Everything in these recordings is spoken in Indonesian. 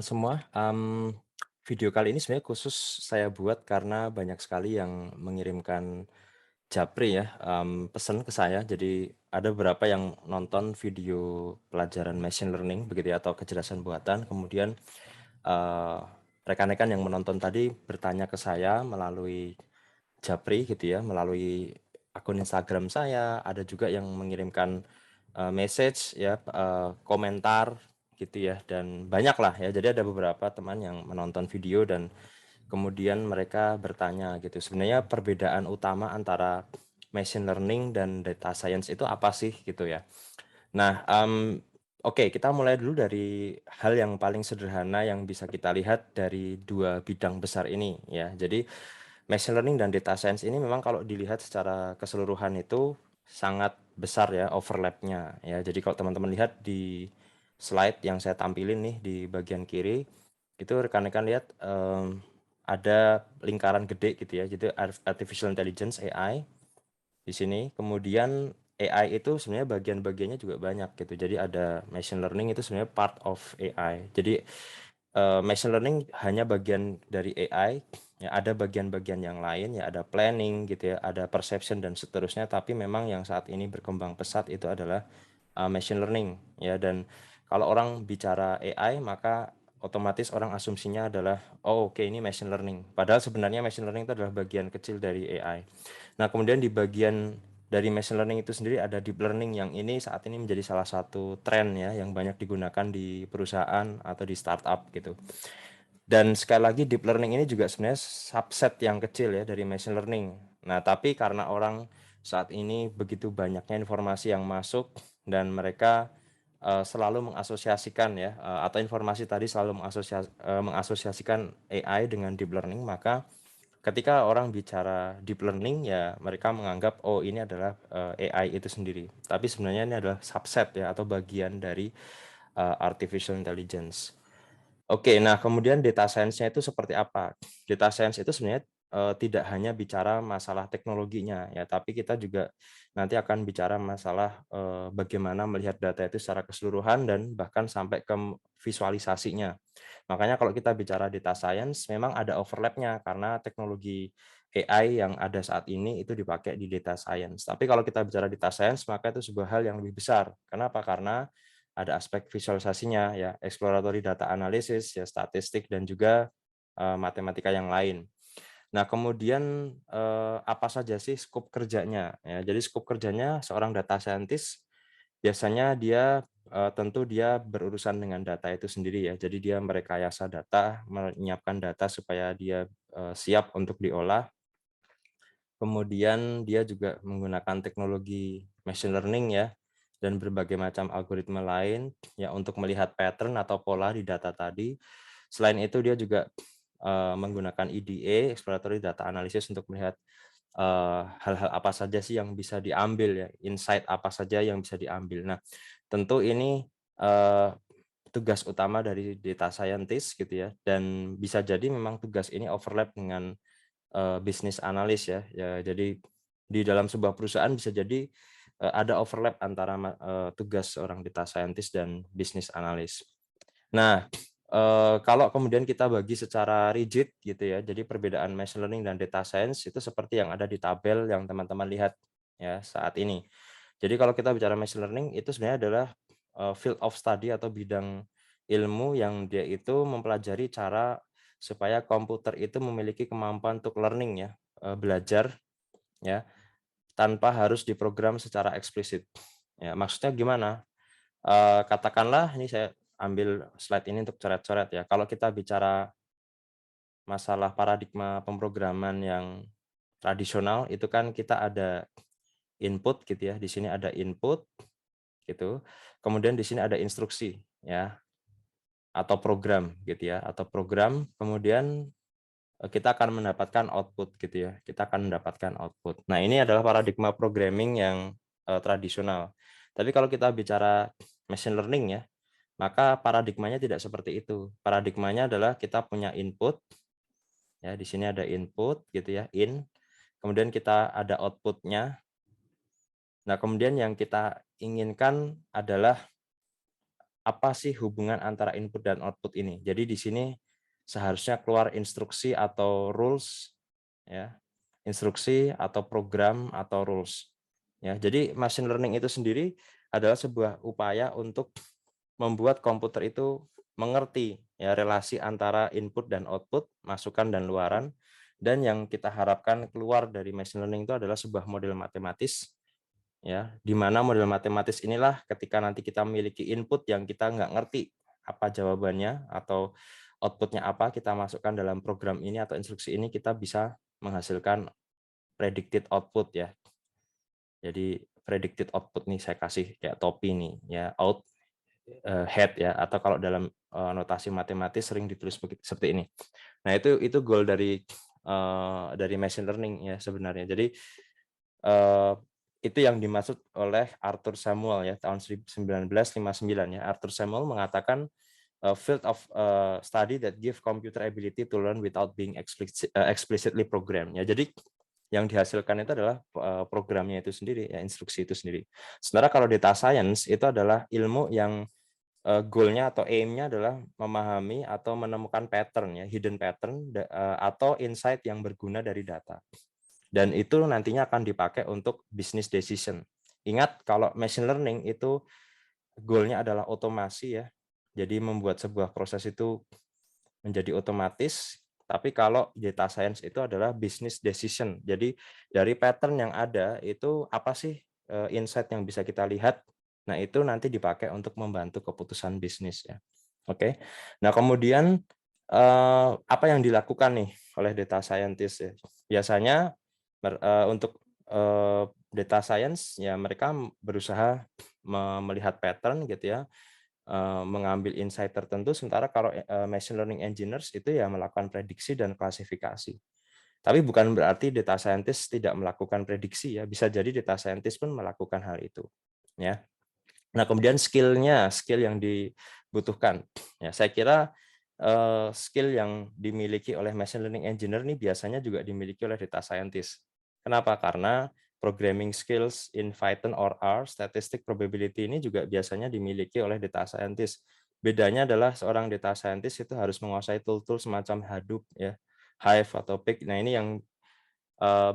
teman-teman semua. Video kali ini sebenarnya khusus saya buat karena banyak sekali yang mengirimkan japri ya, pesan ke saya. Jadi ada beberapa yang nonton video pelajaran machine learning begitu ya, atau kecerdasan buatan. Kemudian eh, rekan-rekan yang menonton tadi bertanya ke saya melalui japri gitu ya, melalui akun Instagram saya. Ada juga yang mengirimkan message ya, komentar gitu ya, dan banyak lah ya. Jadi ada beberapa teman yang menonton video dan kemudian mereka bertanya gitu, sebenarnya perbedaan utama antara machine learning dan data science itu apa sih gitu ya. Nah, oke, kita mulai dulu dari hal yang paling sederhana yang bisa kita lihat dari dua bidang besar ini ya. Jadi machine learning dan data science ini memang kalau dilihat secara keseluruhan itu sangat besar ya overlapnya ya. Jadi kalau teman-teman lihat di slide yang saya tampilin nih di bagian kiri, itu rekan-rekan lihat ada lingkaran gede gitu ya. Jadi artificial intelligence AI di sini. Kemudian AI itu sebenarnya bagian-bagiannya juga banyak gitu. Jadi ada machine learning itu sebenarnya part of AI. Jadi machine learning hanya bagian dari AI, ya ada bagian-bagian yang lain, ya ada planning gitu ya, ada perception dan seterusnya. Tapi memang yang saat ini berkembang pesat itu adalah machine learning ya. Dan kalau orang bicara AI maka otomatis orang asumsinya adalah oh oke, ini machine learning. Padahal sebenarnya machine learning itu adalah bagian kecil dari AI. Nah, kemudian di bagian dari machine learning itu sendiri ada deep learning yang ini saat ini menjadi salah satu tren ya yang banyak digunakan di perusahaan atau di startup gitu. Dan sekali lagi deep learning ini juga sebenarnya subset yang kecil ya dari machine learning. Nah, tapi karena orang saat ini begitu banyaknya informasi yang masuk dan mereka selalu mengasosiasikan ya, atau informasi tadi selalu mengasosiasikan AI dengan deep learning, maka ketika orang bicara deep learning ya mereka menganggap oh ini adalah AI itu sendiri. Tapi sebenarnya ini adalah subset ya atau bagian dari artificial intelligence. Oke, nah kemudian data science-nya itu seperti apa? Data science itu sebenarnya tidak hanya bicara masalah teknologinya ya, tapi kita juga nanti akan bicara masalah bagaimana melihat data itu secara keseluruhan dan bahkan sampai ke visualisasinya. Makanya kalau kita bicara data science memang ada overlap-nya karena teknologi AI yang ada saat ini itu dipakai di data science. Tapi kalau kita bicara data science maka itu sebuah hal yang lebih besar. Kenapa? Karena ada aspek visualisasinya ya, exploratory data analysis ya, statistik dan juga matematika yang lain. Nah, kemudian apa saja sih skop kerjanya ya. Jadi skop kerjanya seorang data scientist biasanya dia tentu dia berurusan dengan data itu sendiri ya. Jadi dia merekayasa data, menyiapkan data supaya dia siap untuk diolah. Kemudian dia juga menggunakan teknologi machine learning ya dan berbagai macam algoritma lain ya untuk melihat pattern atau pola di data tadi. Selain itu dia juga menggunakan EDA, exploratory data analysis untuk melihat hal-hal apa saja sih yang bisa diambil ya, insight apa saja yang bisa diambil. Nah, tentu ini tugas utama dari data scientist gitu ya, dan bisa jadi memang tugas ini overlap dengan bisnis analis ya. Ya, jadi di dalam sebuah perusahaan bisa jadi ada overlap antara tugas seorang data scientist dan bisnis analis. Nah, kalau kemudian kita bagi secara rigid gitu ya, jadi perbedaan machine learning dan data science itu seperti yang ada di tabel yang teman-teman lihat ya saat ini. Jadi kalau kita bicara machine learning itu sebenarnya adalah field of study atau bidang ilmu yang dia itu mempelajari cara supaya komputer itu memiliki kemampuan untuk learning ya, belajar ya, tanpa harus diprogram secara eksplisit. Ya, maksudnya gimana? Katakanlah ini saya ambil slide ini untuk coret-coret ya. Kalau kita bicara masalah paradigma pemrograman yang tradisional itu kan kita ada input gitu ya. Di sini ada input gitu. Kemudian di sini ada instruksi ya atau program gitu ya, atau program kemudian kita akan mendapatkan output gitu ya. Kita akan mendapatkan output. Nah, ini adalah paradigma programming yang tradisional. Tapi kalau kita bicara machine learning ya, maka paradigmanya tidak seperti itu. Paradigmanya adalah kita punya input, ya di sini ada input gitu ya, in, kemudian kita ada outputnya. Nah, kemudian yang kita inginkan adalah apa sih hubungan antara input dan output ini. Jadi di sini seharusnya keluar instruksi atau rules, ya, instruksi atau program atau rules. Ya, jadi machine learning itu sendiri adalah sebuah upaya untuk membuat komputer itu mengerti ya relasi antara input dan output, masukan dan luaran, dan yang kita harapkan keluar dari machine learning itu adalah sebuah model matematis, ya, di mana model matematis inilah ketika nanti kita memiliki input yang kita nggak ngerti apa jawabannya atau outputnya apa, kita masukkan dalam program ini atau instruksi ini, kita bisa menghasilkan predicted output ya. Jadi predicted output nih saya kasih kayak topi nih ya, out head ya, atau kalau dalam notasi matematis sering ditulis seperti ini. Nah, itu goal dari machine learning ya sebenarnya. Jadi eh, itu yang dimaksud oleh Arthur Samuel ya tahun 1959 ya. Arthur Samuel mengatakan a field of study that give computer ability to learn without being explicitly programmed ya. Jadi yang dihasilkan itu adalah programnya itu sendiri ya, instruksi itu sendiri. Sementara kalau data science itu adalah ilmu yang goal-nya atau aim-nya adalah memahami atau menemukan pattern ya, hidden pattern atau insight yang berguna dari data. Dan itu nantinya akan dipakai untuk business decision. Ingat kalau machine learning itu goal-nya adalah otomasi ya. Jadi membuat sebuah proses itu menjadi otomatis, tapi kalau data science itu adalah business decision. Jadi dari pattern yang ada itu apa sih insight yang bisa kita lihat. Nah, itu nanti dipakai untuk membantu keputusan bisnis ya. Oke. Nah, kemudian apa yang dilakukan nih oleh data scientist ya? Biasanya untuk data science ya mereka berusaha melihat pattern gitu ya, mengambil insight tertentu, sementara kalau machine learning engineers itu ya melakukan prediksi dan klasifikasi. Tapi bukan berarti data scientist tidak melakukan prediksi ya, bisa jadi data scientist pun melakukan hal itu. Ya. Nah, kemudian skill yang dibutuhkan. Ya, saya kira skill yang dimiliki oleh machine learning engineer ini biasanya juga dimiliki oleh data scientist. Kenapa? Karena programming skills in Python or R, statistic probability ini juga biasanya dimiliki oleh data scientist. Bedanya adalah seorang data scientist itu harus menguasai tool-tool semacam Hadoop ya, Hive atau Pig. Nah, ini yang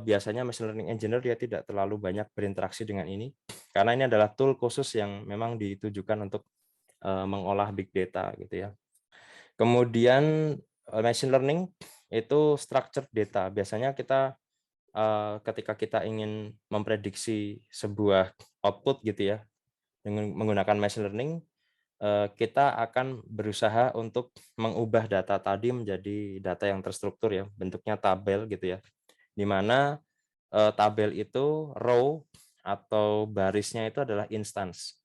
biasanya machine learning engineer dia tidak terlalu banyak berinteraksi dengan ini, karena ini adalah tool khusus yang memang ditujukan untuk mengolah big data gitu ya. Kemudian machine learning itu structured data. Biasanya kita ketika kita ingin memprediksi sebuah output gitu ya, dengan menggunakan machine learning, kita akan berusaha untuk mengubah data tadi menjadi data yang terstruktur ya, bentuknya tabel gitu ya, di mana tabel itu row atau barisnya itu adalah instance.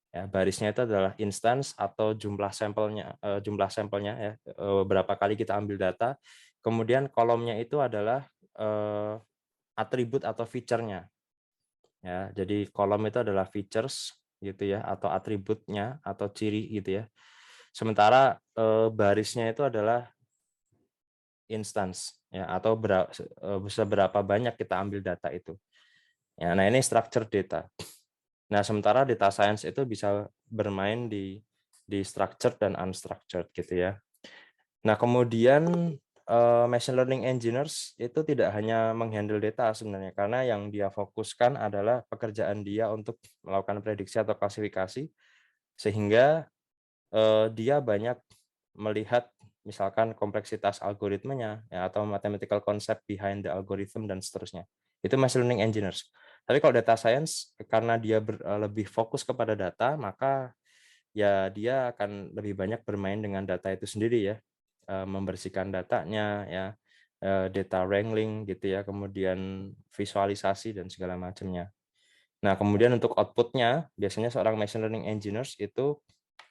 Ya, barisnya itu adalah instance atau jumlah sampelnya ya, berapa kali kita ambil data. Kemudian kolomnya itu adalah atribut atau feature-nya. Ya, jadi kolom itu adalah features gitu ya, atau atributnya atau ciri gitu ya. Sementara barisnya itu adalah instance ya, atau seberapa banyak kita ambil data itu. Ya, nah ini structure data. Nah, sementara data science itu bisa bermain di structured dan unstructured gitu ya. Nah, kemudian machine learning engineers itu tidak hanya menghandle data sebenarnya, karena yang dia fokuskan adalah pekerjaan dia untuk melakukan prediksi atau klasifikasi, sehingga dia banyak melihat misalkan kompleksitas algoritmanya ya, atau mathematical concept behind the algorithm dan seterusnya. Itu machine learning engineers. Tapi kalau data science karena dia lebih fokus kepada data, maka ya dia akan lebih banyak bermain dengan data itu sendiri ya. Membersihkan datanya ya, data wrangling gitu ya, kemudian visualisasi dan segala macamnya. Nah, kemudian untuk outputnya, biasanya seorang machine learning engineers itu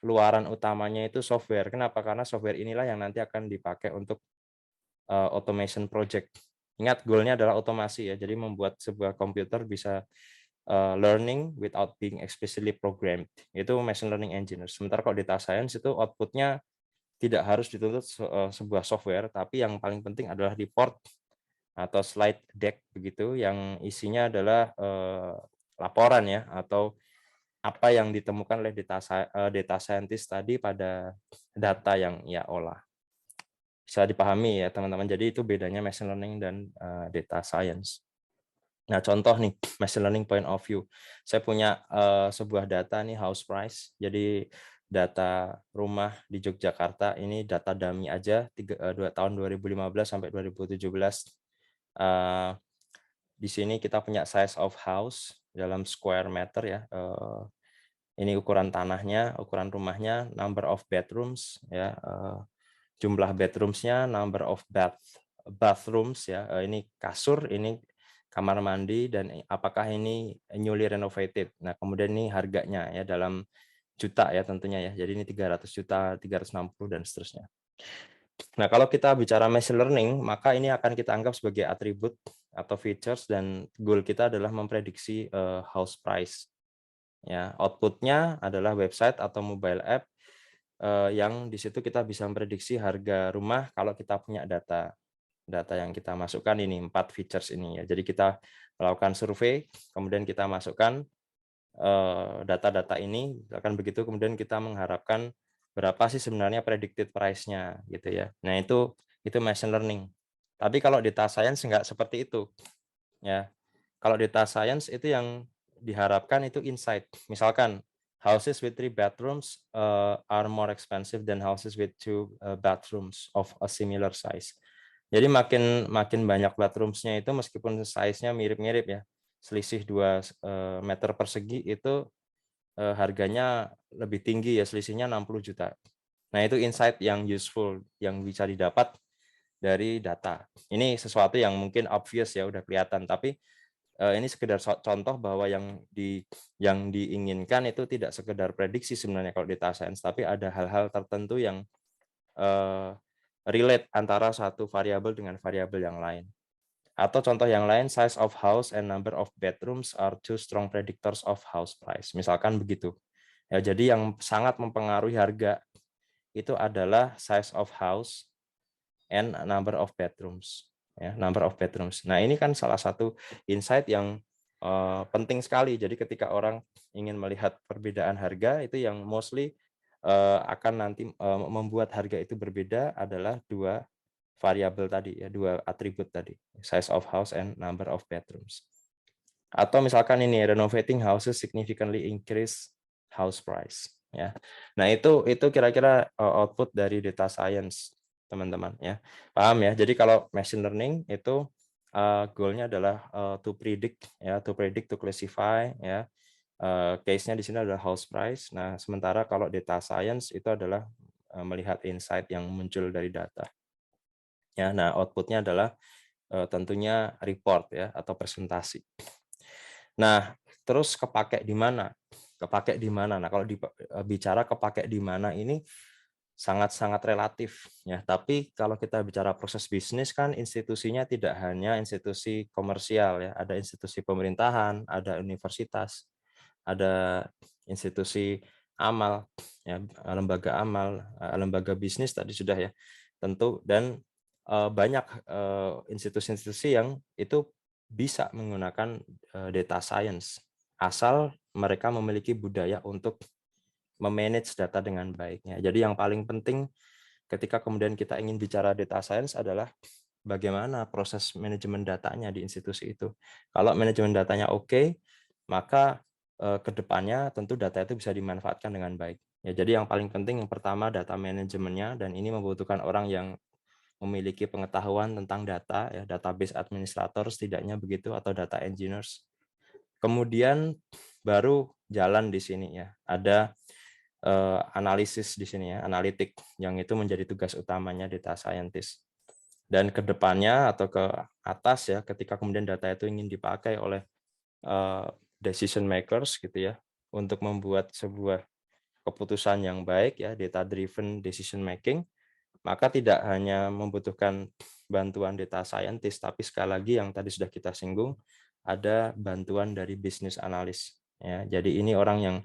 luaran utamanya itu software. Kenapa? Karena software inilah yang nanti akan dipakai untuk automation project. Ingat, goal-nya adalah otomasi ya. Jadi membuat sebuah komputer bisa learning without being explicitly programmed. Itu machine learning engineers. Sementara kalau data science itu outputnya tidak harus dituntut sebuah software, tapi yang paling penting adalah report atau slide deck begitu, yang isinya adalah laporan ya, atau apa yang ditemukan oleh data scientist tadi pada data yang ia olah. Bisa dipahami ya teman-teman. Jadi itu bedanya machine learning dan data science. Nah, contoh nih, machine learning point of view. Saya punya sebuah data nih, house price. Jadi data rumah di Yogyakarta ini data dummy aja tahun 2015 sampai 2017. Di sini kita punya size of house dalam square meter ya. Ini ukuran tanahnya, ukuran rumahnya, number of bedrooms ya, jumlah bedroomsnya, number of bathrooms ya. Ini kasur, ini kamar mandi, dan apakah ini newly renovated. Nah, kemudian ini harganya ya dalam juta ya tentunya ya. Jadi ini 300 juta, 360 dan seterusnya. Nah, kalau kita bicara machine learning, maka ini akan kita anggap sebagai atribut atau features, dan goal kita adalah memprediksi house price. Ya, outputnya adalah website atau mobile app yang di situ kita bisa memprediksi harga rumah kalau kita punya data yang kita masukkan ini 4 features ini ya. Jadi kita melakukan survei, kemudian kita masukkan data-data ini, akan begitu kemudian kita mengharapkan berapa sih sebenarnya predicted price-nya gitu ya. Nah, itu machine learning. Tapi kalau data science nggak seperti itu ya. Kalau data science itu yang diharapkan itu insight. Misalkan houses with 3 bedrooms are more expensive than houses with 2 bathrooms of a similar size. Jadi makin makin banyak bedroomsnya itu meskipun size-nya mirip-mirip ya, selisih 2 meter persegi itu harganya lebih tinggi ya, selisihnya 60 juta. Nah, itu insight yang useful yang bisa didapat dari data. Ini sesuatu yang mungkin obvious ya, udah kelihatan, tapi ini sekedar contoh bahwa yang diinginkan itu tidak sekedar prediksi sebenarnya kalau data science, tapi ada hal-hal tertentu yang relate antara satu variabel dengan variabel yang lain. Atau contoh yang lain, size of house and number of bedrooms are two strong predictors of house price. Misalkan begitu. Ya, jadi yang sangat mempengaruhi harga itu adalah size of house and number of bedrooms. Ya, number of bedrooms. Nah, ini kan salah satu insight yang penting sekali. Jadi ketika orang ingin melihat perbedaan harga, itu yang mostly akan nanti membuat harga itu berbeda adalah 2 variabel tadi ya, 2 atribut tadi, size of house and number of bedrooms. Atau misalkan ini renovating houses significantly increase house price ya. Nah, itu kira-kira output dari data science, teman-teman ya. Paham ya? Jadi kalau machine learning itu goal-nya adalah to predict ya, to classify ya. Case-nya di sini adalah house price. Nah, sementara kalau data science itu adalah melihat insight yang muncul dari data. Ya, nah output-nya adalah tentunya report ya atau presentasi. Nah, terus kepake di mana? Kepake di mana? Nah, kalau bicara kepake di mana ini sangat-sangat relatif ya. Tapi kalau kita bicara proses bisnis kan institusinya tidak hanya institusi komersial ya, ada institusi pemerintahan, ada universitas, ada institusi amal ya, lembaga bisnis tadi sudah ya. Tentu, dan banyak institusi-institusi yang itu bisa menggunakan data science asal mereka memiliki budaya untuk memanage data dengan baiknya. Jadi yang paling penting ketika kemudian kita ingin bicara data science adalah bagaimana proses manajemen datanya di institusi itu. Kalau manajemen datanya oke, maka ke depannya tentu data itu bisa dimanfaatkan dengan baik. Ya, jadi yang paling penting yang pertama data manajemennya, dan ini membutuhkan orang yang memiliki pengetahuan tentang data ya, database administrator setidaknya begitu, atau data engineers. Kemudian baru jalan di sini ya. Ada analisis di sini ya, analitik, yang itu menjadi tugas utamanya data scientist. Dan ke depannya atau ke atas ya, ketika kemudian data itu ingin dipakai oleh decision makers gitu ya, untuk membuat sebuah keputusan yang baik ya, data driven decision making, maka tidak hanya membutuhkan bantuan data scientist, tapi sekali lagi yang tadi sudah kita singgung, ada bantuan dari business analyst ya. Jadi ini orang yang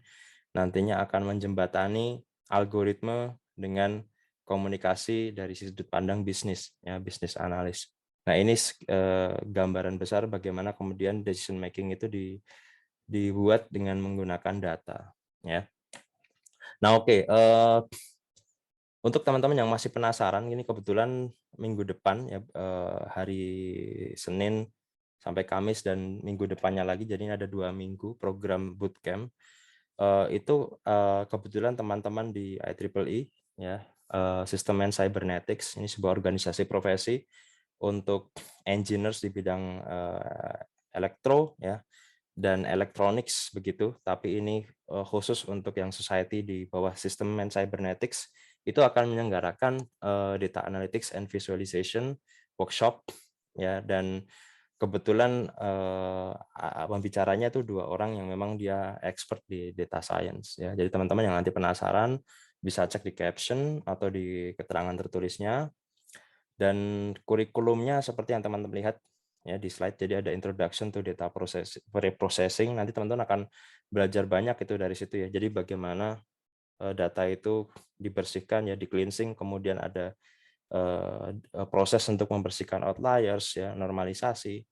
nantinya akan menjembatani algoritma dengan komunikasi dari sudut pandang bisnis ya, business analyst. Nah, ini gambaran besar bagaimana kemudian decision making itu dibuat dengan menggunakan data, ya. Nah, oke, untuk teman-teman yang masih penasaran, ini kebetulan minggu depan ya, hari Senin sampai Kamis dan minggu depannya lagi, jadi ini ada 2 minggu program bootcamp. Kebetulan teman-teman di IEEE ya, System and Cybernetics, ini sebuah organisasi profesi untuk engineers di bidang, elektro ya, dan electronics begitu, tapi ini khusus untuk yang society di bawah System and Cybernetics, itu akan menyelenggarakan Data Analytics and Visualization workshop ya, dan kebetulan pembicaranya itu 2 orang yang memang dia expert di data science ya. Jadi teman-teman yang nanti penasaran bisa cek di caption atau di keterangan tertulisnya, dan kurikulumnya seperti yang teman-teman lihat ya di slide. Jadi ada introduction to data preprocessing. Nanti teman-teman akan belajar banyak itu dari situ ya. Jadi bagaimana data itu dibersihkan ya, di cleansing, kemudian ada proses untuk membersihkan outliers ya, normalisasi,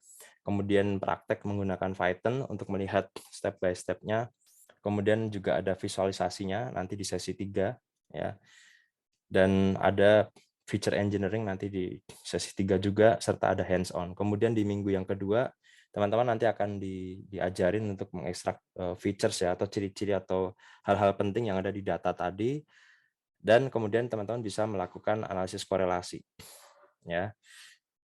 kemudian praktek menggunakan Python untuk melihat step by step-nya, kemudian juga ada visualisasinya nanti di sesi 3 ya. Dan ada feature engineering nanti di sesi 3 juga, serta ada hands on. Kemudian di minggu yang kedua, teman-teman nanti akan diajarin untuk mengekstrak features ya, atau ciri-ciri atau hal-hal penting yang ada di data tadi, dan kemudian teman-teman bisa melakukan analisis korelasi ya.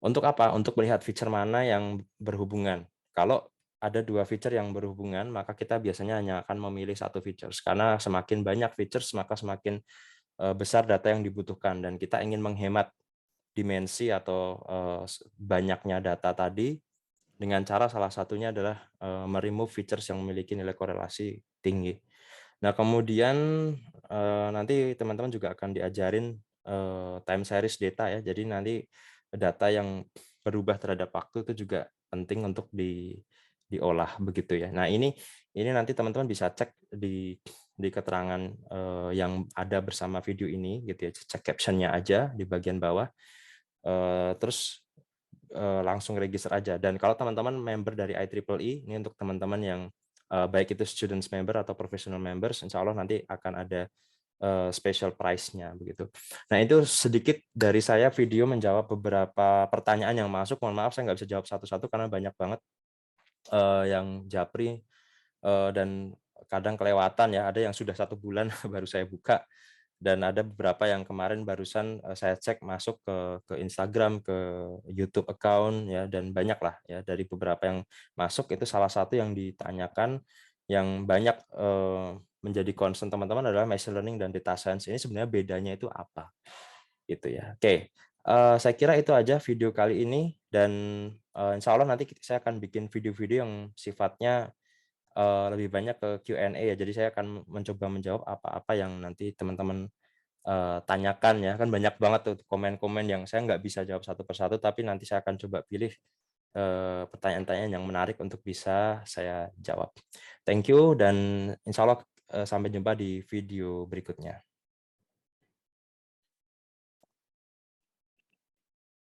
Untuk apa? Untuk melihat feature mana yang berhubungan. Kalau ada 2 feature yang berhubungan, maka kita biasanya hanya akan memilih 1 features, karena semakin banyak features maka semakin besar data yang dibutuhkan, dan kita ingin menghemat dimensi atau banyaknya data tadi dengan cara salah satunya adalah me-remove features yang memiliki nilai korelasi tinggi. Nah, kemudian nanti teman-teman juga akan diajarin time series data ya. Jadi nanti data yang berubah terhadap waktu itu juga penting untuk diolah begitu ya. Nah, ini nanti teman-teman bisa cek di keterangan yang ada bersama video ini gitu ya. Cek caption-nya aja di bagian bawah. Terus langsung register aja. Dan kalau teman-teman member dari IEEE, ini untuk teman-teman yang baik itu students member atau professional members, insya Allah nanti akan ada special price-nya begitu. Nah, itu sedikit dari saya video menjawab beberapa pertanyaan yang masuk. Mohon maaf saya nggak bisa jawab satu-satu karena banyak banget yang japri dan kadang kelewatan ya. Ada yang sudah 1 bulan baru saya buka, dan ada beberapa yang kemarin barusan saya cek masuk ke Instagram, ke YouTube account ya, dan banyak lah ya, dari beberapa yang masuk itu salah satu yang ditanyakan yang banyak menjadi concern teman-teman adalah machine learning dan data science ini sebenarnya bedanya itu apa gitu ya. Oke, saya kira itu aja video kali ini, dan insya Allah nanti saya akan bikin video-video yang sifatnya lebih banyak ke Q&A ya. Jadi saya akan mencoba menjawab apa-apa yang nanti teman-teman tanyakan ya. Kan banyak banget tuh komen-komen yang saya nggak bisa jawab satu persatu, tapi nanti saya akan coba pilih pertanyaan-pertanyaan yang menarik untuk bisa saya jawab. Thank you, dan insya Allah sampai jumpa di video berikutnya.